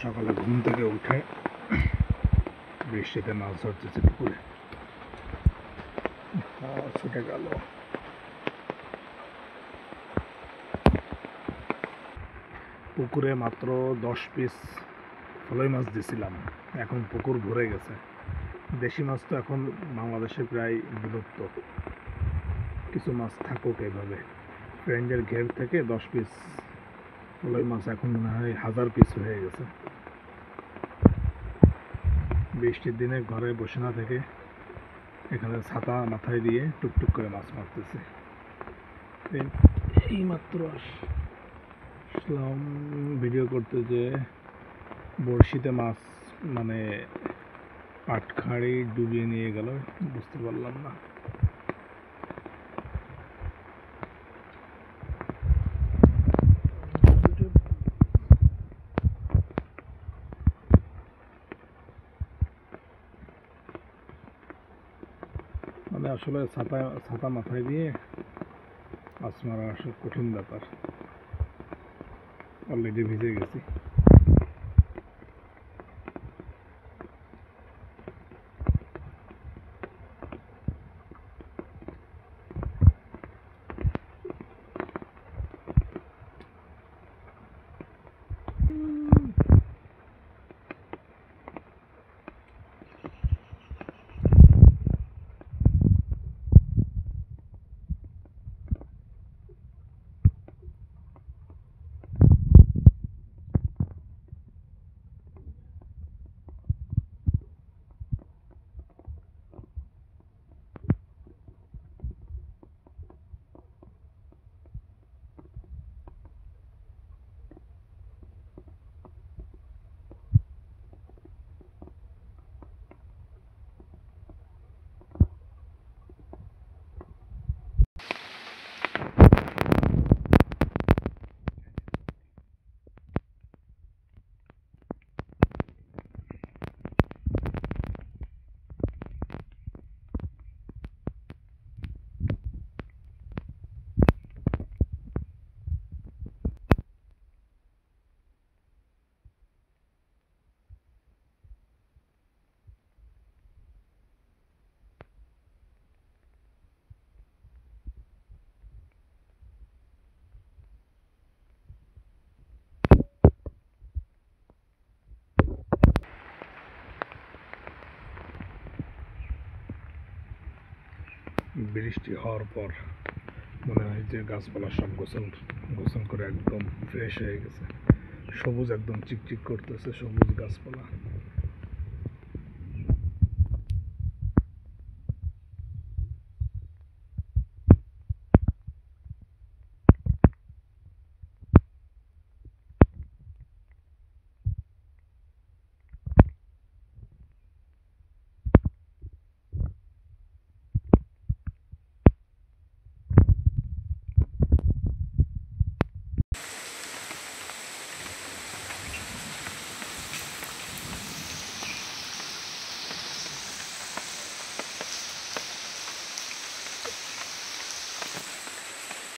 সকালে ঘুম থেকে উঠে বৃষ্টিতে মাছ ধরতেছে পুকুরে। ছুটে গেল। পুকুরে মাত্র 10 পিস ফলই মাছ দিছিলাম, এখন পুকুর ভরে গেছে। দেশি মাছ তো এখন বাংলাদেশে প্রায় বিলুপ্ত। কিছু মাছ থাকুক এভাবে। ফ্রেন্ডের ঘের থেকে 10 পিস ফলই মাছ এখন মনে হয় 1000 পিস হয়ে গেছে। বৃষ্টির দিনে ঘরে বসে না থেকে এখানে ছাতা মাথায় দিয়ে টুকটুক করে মাছ মারতেছে। এই মাত্র আসলাম ভিডিও করতে, যে বড়শিতে মাছ মানে পাটখাড়ি ডুবিয়ে নিয়ে গেল, বুঝতে পারলাম না। মানে আসলে ছাতা মাথায় দিয়ে মাছ মারা আসলে কঠিন ব্যাপার। অলরেডি ভিজে গেছি। বৃষ্টি হওয়ার পর মনে হয় যে গাছপালা সব গোসল করে একদম ফ্রেশ হয়ে গেছে। সবুজ একদম চিকচিক করতেছে, সবুজ গাছপালা।